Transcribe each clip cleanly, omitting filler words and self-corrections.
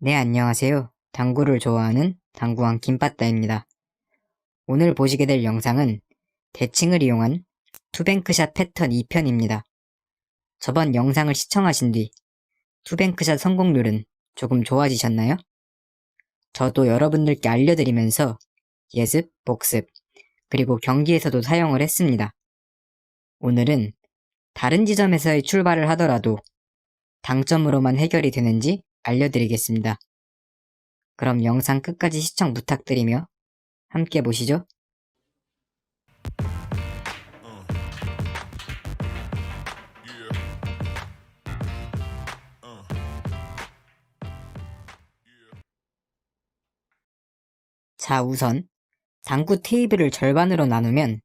네, 안녕하세요. 당구를 좋아하는 당구왕 김빠따입니다. 오늘 보시게 될 영상은 대칭을 이용한 투뱅크샷 패턴 2편입니다. 저번 영상을 시청하신 뒤 투뱅크샷 성공률은 조금 좋아지셨나요? 저도 여러분들께 알려드리면서 예습, 복습, 그리고 경기에서도 사용을 했습니다. 오늘은 다른 지점에서의 출발을 하더라도 당점으로만 해결이 되는지 알려드리겠습니다. 그럼 영상 끝까지 시청 부탁드리며 함께 보시죠. 자, 우선 당구 테이블을 절반으로 나누면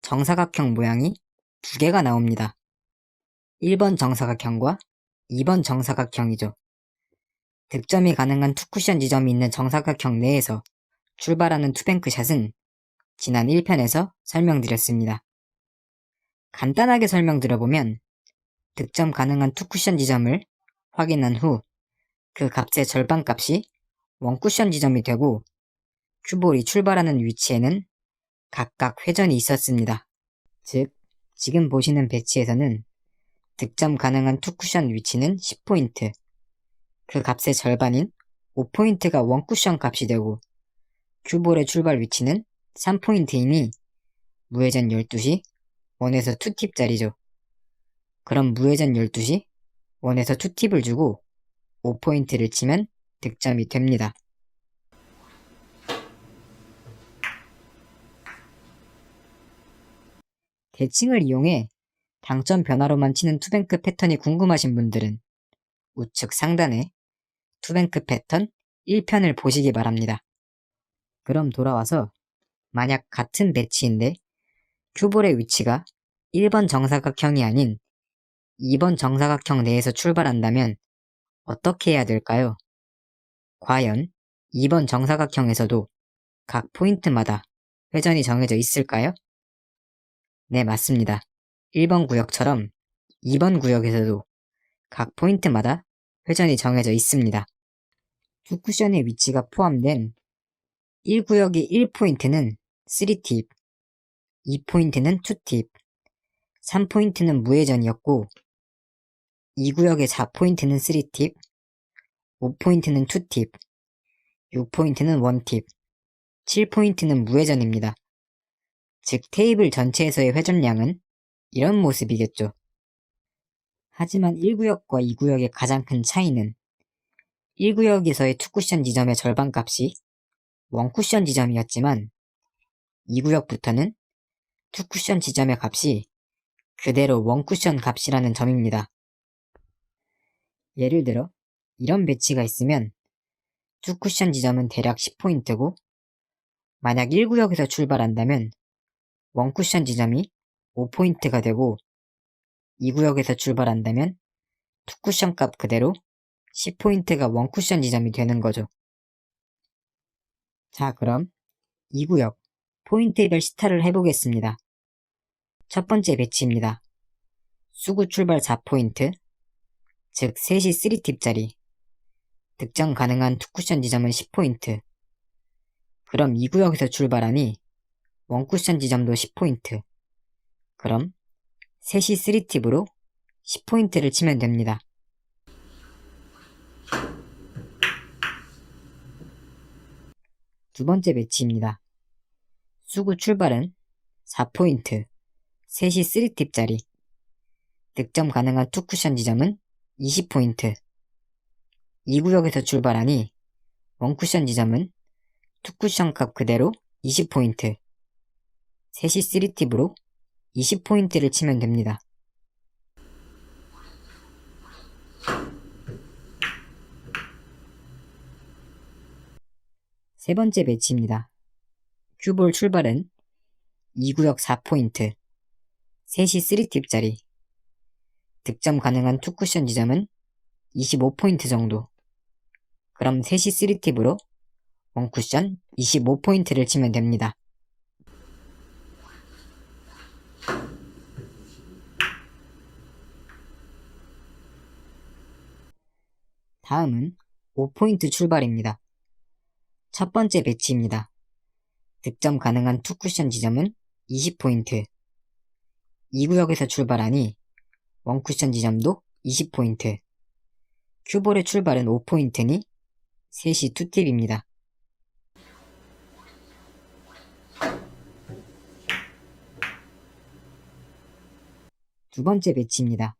정사각형 모양이 두 개가 나옵니다. 1번 정사각형과 2번 정사각형이죠. 득점이 가능한 투쿠션 지점이 있는 정사각형 내에서 출발하는 투뱅크샷은 지난 1편에서 설명드렸습니다. 간단하게 설명드려보면 득점 가능한 투쿠션 지점을 확인한 후 그 값의 절반값이 원쿠션 지점이 되고 큐볼이 출발하는 위치에는 각각 회전이 있었습니다. 즉, 지금 보시는 배치에서는 득점 가능한 투쿠션 위치는 10포인트, 그 값의 절반인 5포인트가 원쿠션 값이 되고 큐볼의 출발 위치는 3포인트이니 무회전 12시, 원에서 2팁짜리죠. 그럼 무회전 12시, 원에서 2팁을 주고 5포인트를 치면 득점이 됩니다. 대칭을 이용해 당점 변화로만 치는 투뱅크 패턴이 궁금하신 분들은 우측 상단에 투뱅크 패턴 1편을 보시기 바랍니다. 그럼 돌아와서 만약 같은 배치인데 큐볼의 위치가 1번 정사각형이 아닌 2번 정사각형 내에서 출발한다면 어떻게 해야 될까요? 과연 2번 정사각형에서도 각 포인트마다 회전이 정해져 있을까요? 네, 맞습니다. 1번 구역처럼 2번 구역에서도 각 포인트마다 회전이 정해져 있습니다. 두 쿠션의 위치가 포함된 1구역의 1포인트는 3팁, 2포인트는 2팁, 3포인트는 무회전이었고 2구역의 4포인트는 3팁, 5포인트는 2팁, 6포인트는 1팁, 7포인트는 무회전입니다. 즉 테이블 전체에서의 회전량은 이런 모습이겠죠. 하지만 1구역과 2구역의 가장 큰 차이는 1구역에서의 투쿠션 지점의 절반값이 원쿠션 지점이었지만 2구역부터는 투쿠션 지점의 값이 그대로 원쿠션 값이라는 점입니다. 예를 들어 이런 배치가 있으면 투쿠션 지점은 대략 10포인트고 만약 1구역에서 출발한다면 원쿠션 지점이 5포인트가 되고 2구역에서 출발한다면 투쿠션 값 그대로 10포인트가 원쿠션 지점이 되는 거죠. 자, 그럼 2구역 포인트별 시타를 해보겠습니다. 첫 번째 배치입니다. 수구 출발 4포인트, 즉 3시 3팁짜리. 득점 가능한 투쿠션 지점은 10포인트. 그럼 2구역에서 출발하니 원쿠션 지점도 10포인트. 그럼 3시 3팁으로 10포인트를 치면 됩니다. 두 번째 배치입니다. 수구 출발은 4포인트, 3시 3팁짜리. 득점 가능한 투쿠션 지점은 20포인트. 2구역에서 출발하니 원쿠션 지점은 투쿠션 값 그대로 20포인트. 3시 3팁으로 20포인트를 치면 됩니다. 세 번째 배치입니다. 큐볼 출발은 2구역 4포인트, 3시 3팁짜리. 득점 가능한 투쿠션 지점은 25포인트 정도. 그럼 3시 3팁으로 원쿠션 25포인트를 치면 됩니다. 다음은 5포인트 출발입니다. 첫 번째 배치입니다. 득점 가능한 투쿠션 지점은 20포인트. 2구역에서 출발하니 원쿠션 지점도 20포인트. 큐볼의 출발은 5포인트니 셋이 투팁입니다. 두 번째 배치입니다.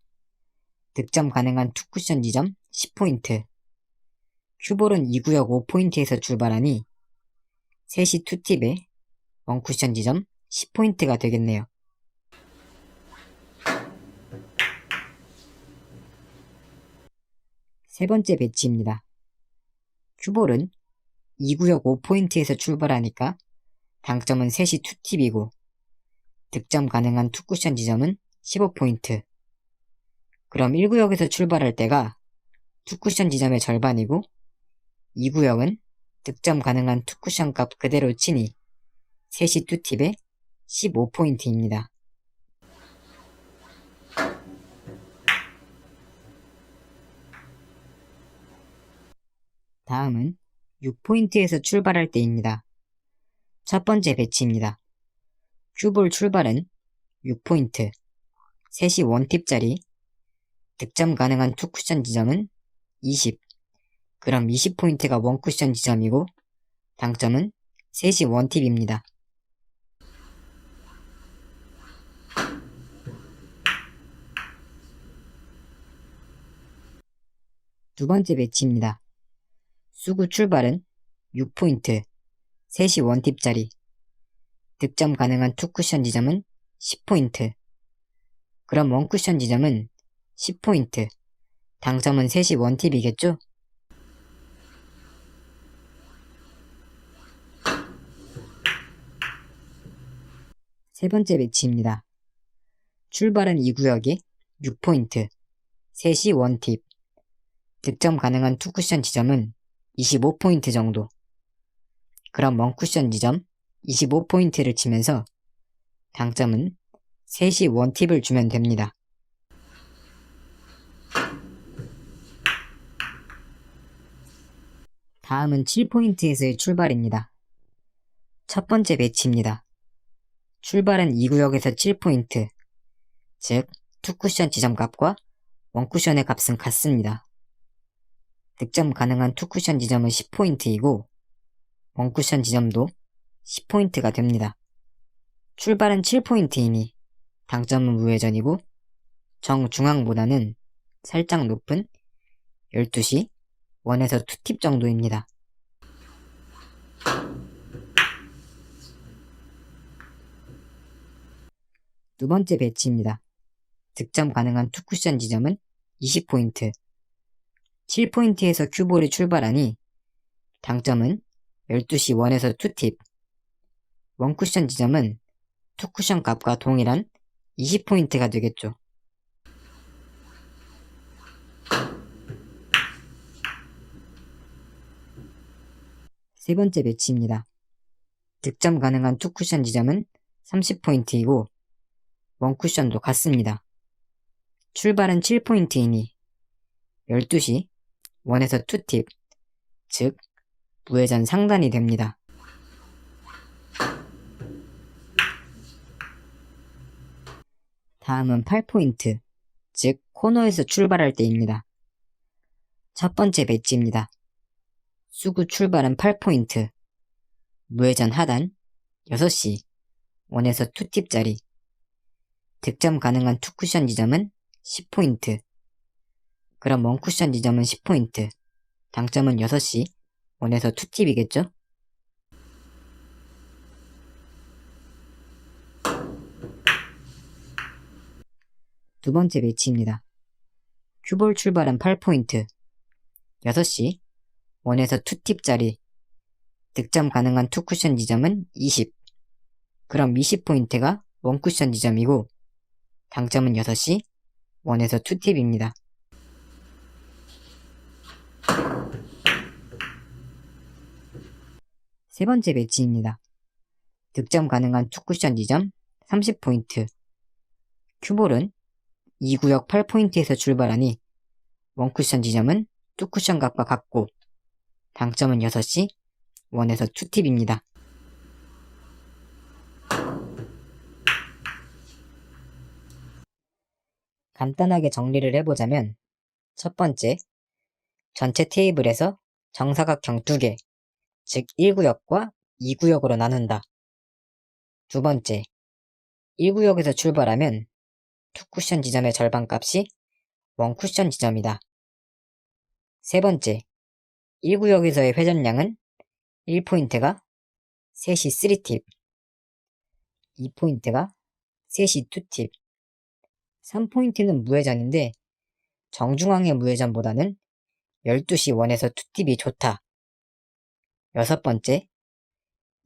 득점 가능한 투쿠션 지점 10포인트. 큐볼은 2구역 5포인트에서 출발하니 셋이 투팁에 원쿠션 지점 10포인트가 되겠네요. 세 번째 배치입니다. 큐볼은 2구역 5포인트에서 출발하니까 당점은 셋이 투팁이고 득점 가능한 투쿠션 지점은 15포인트. 그럼 1구역에서 출발할 때가 투쿠션 지점의 절반이고 2구역은 득점 가능한 투쿠션 값 그대로 치니 셋이 투팁에 15포인트입니다. 다음은 6포인트에서 출발할 때입니다. 첫 번째 배치입니다. 큐볼 출발은 6포인트, 셋이 원팁짜리, 득점 가능한 투쿠션 지점은 20, 그럼 20포인트가 원쿠션 지점이고 당점은 셋이 원팁입니다. 두 번째 배치입니다. 수구 출발은 6포인트, 셋이 원팁짜리, 득점 가능한 투쿠션 지점은 10포인트, 그럼 원쿠션 지점은 10포인트, 당점은 셋이 원팁이겠죠? 세 번째 배치입니다. 출발은 2구역에 6포인트, 셋이 원팁, 득점 가능한 투쿠션 지점은 25포인트 정도. 그럼 원쿠션 지점 25포인트를 치면서 당점은 셋이 원팁을 주면 됩니다. 다음은 7포인트에서의 출발입니다. 첫 번째 배치입니다. 출발은 2구역에서 7포인트, 즉 투쿠션 지점 값과 원쿠션의 값은 같습니다. 득점 가능한 투쿠션 지점은 10포인트이고 원쿠션 지점도 10포인트가 됩니다. 출발은 7포인트이니 당점은 우회전이고 정중앙보다는 살짝 높은 12시 원에서 투팁 정도입니다. 두 번째 배치입니다. 득점 가능한 투쿠션 지점은 20포인트. 7포인트에서 큐볼이 출발하니 당점은 12시 원에서 투팁. 원쿠션 지점은 투쿠션 값과 동일한 20포인트가 되겠죠. 세 번째 배치입니다. 득점 가능한 투쿠션 지점은 30포인트이고 원쿠션도 같습니다. 출발은 7포인트이니 12시 원에서 투팁, 즉 우회전 상단이 됩니다. 다음은 8포인트, 즉 코너에서 출발할 때입니다. 첫 번째 배치입니다. 수구 출발은 8포인트, 우회전 하단 6시, 원에서 투팁짜리, 득점 가능한 투쿠션 지점은 10포인트, 그럼 원쿠션 지점은 10포인트, 당점은 6시, 원에서 투팁이겠죠? 두 번째 배치입니다. 큐볼 출발은 8포인트, 6시, 원에서 투팁짜리, 득점 가능한 투쿠션 지점은 20, 그럼 20포인트가 원쿠션 지점이고 당점은 6시, 원에서 투팁입니다. 세 번째 배치입니다. 득점 가능한 투쿠션 지점 30포인트. 큐볼은 2구역 8포인트에서 출발하니 원쿠션 지점은 투쿠션 값과 같고 당점은 6시, 원에서 투팁입니다. 간단하게 정리를 해보자면 첫 번째, 전체 테이블에서 정사각형 2개, 즉 1구역과 2구역으로 나눈다. 두 번째, 1구역에서 출발하면 2쿠션 지점의 절반값이 1쿠션 지점이다. 세 번째, 1구역에서의 회전량은 1포인트가 3시 3팁, 2포인트가 3시 2팁, 3포인트는 무회전인데 정중앙의 무회전보다는 12시 원에서 2팁이 좋다. 여섯 번째,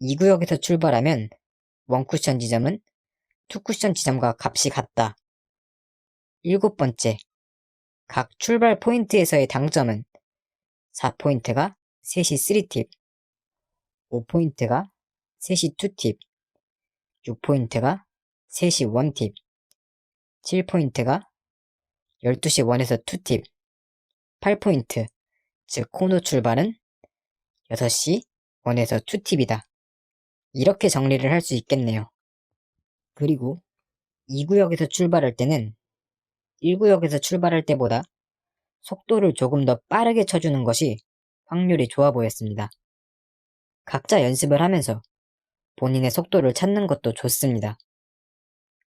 2구역에서 출발하면 1쿠션 지점은 2쿠션 지점과 값이 같다. 일곱 번째, 각 출발 포인트에서의 당점은 4포인트가 3시 3팁, 5포인트가 3시 2팁, 6포인트가 3시 1팁, 7포인트가 12시 1에서 2팁, 8포인트, 즉 코너 출발은 6시 1에서 2팁이다. 이렇게 정리를 할 수 있겠네요. 그리고 2구역에서 출발할 때는 1구역에서 출발할 때보다 속도를 조금 더 빠르게 쳐주는 것이 확률이 좋아 보였습니다. 각자 연습을 하면서 본인의 속도를 찾는 것도 좋습니다.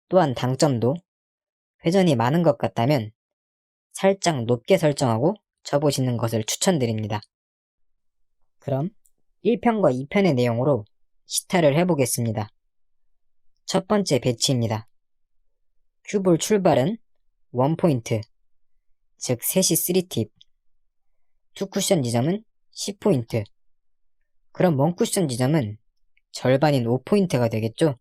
또한 당점도 회전이 많은 것 같다면 살짝 높게 설정하고 쳐보시는 것을 추천드립니다. 그럼 1편과 2편의 내용으로 시타를 해보겠습니다. 첫 번째 배치입니다. 큐볼 출발은 1포인트, 즉 3시 3팁, 2쿠션 지점은 10포인트, 그럼 1쿠션 지점은 절반인 5포인트가 되겠죠?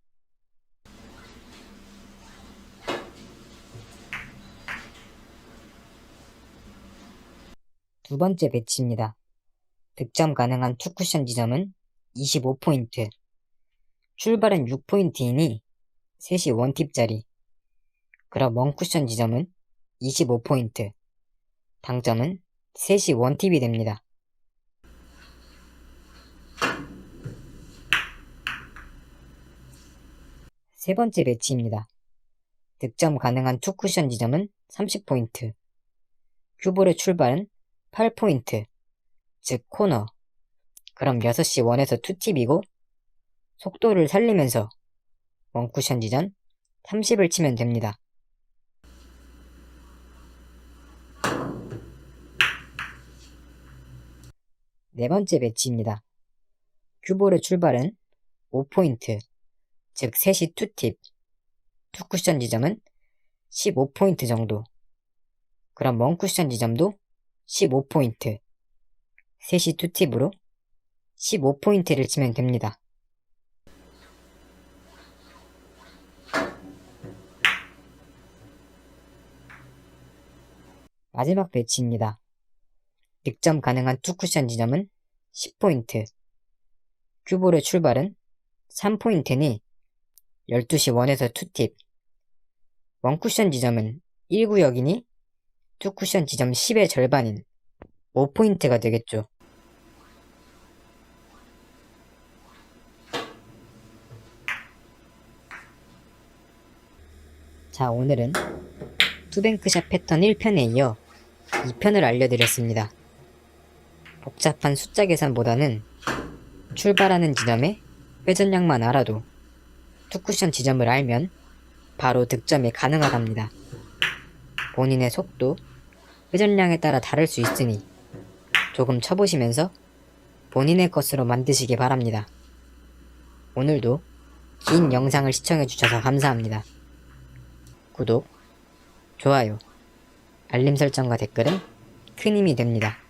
두 번째 배치입니다. 득점 가능한 2쿠션 지점은 25포인트, 출발은 6포인트이니 3시 1팁짜리, 그럼 1쿠션 지점은 25포인트, 당점은 3시 1팁이 됩니다. 세 번째 배치입니다. 득점 가능한 2쿠션 지점은 30포인트, 큐볼의 출발은 8포인트, 즉 코너, 그럼 6시 1에서 2팁이고 속도를 살리면서 1쿠션 지점 30을 치면 됩니다. 네 번째 배치입니다. 큐볼의 출발은 5포인트, 즉 3시 2팁, 2쿠션 지점은 15포인트 정도, 그럼 1쿠션 지점도 15포인트, 3시 2팁으로 15포인트를 치면 됩니다. 마지막 배치입니다. 득점 가능한 2쿠션 지점은 10포인트, 큐볼의 출발은 3포인트니 12시 1에서 2팁, 1쿠션 지점은 1구역이니 2쿠션 지점 10의 절반인 5포인트가 되겠죠. 자, 오늘은 투뱅크샷 패턴 1편에 이어 2편을 알려드렸습니다. 복잡한 숫자 계산보다는 출발하는 지점의 회전량만 알아도 2쿠션 지점을 알면 바로 득점이 가능하답니다. 본인의 속도, 회전량에 따라 다를 수 있으니 조금 쳐보시면서 본인의 것으로 만드시기 바랍니다. 오늘도 긴 영상을 시청해주셔서 감사합니다. 구독, 좋아요, 알림 설정과 댓글은 큰 힘이 됩니다.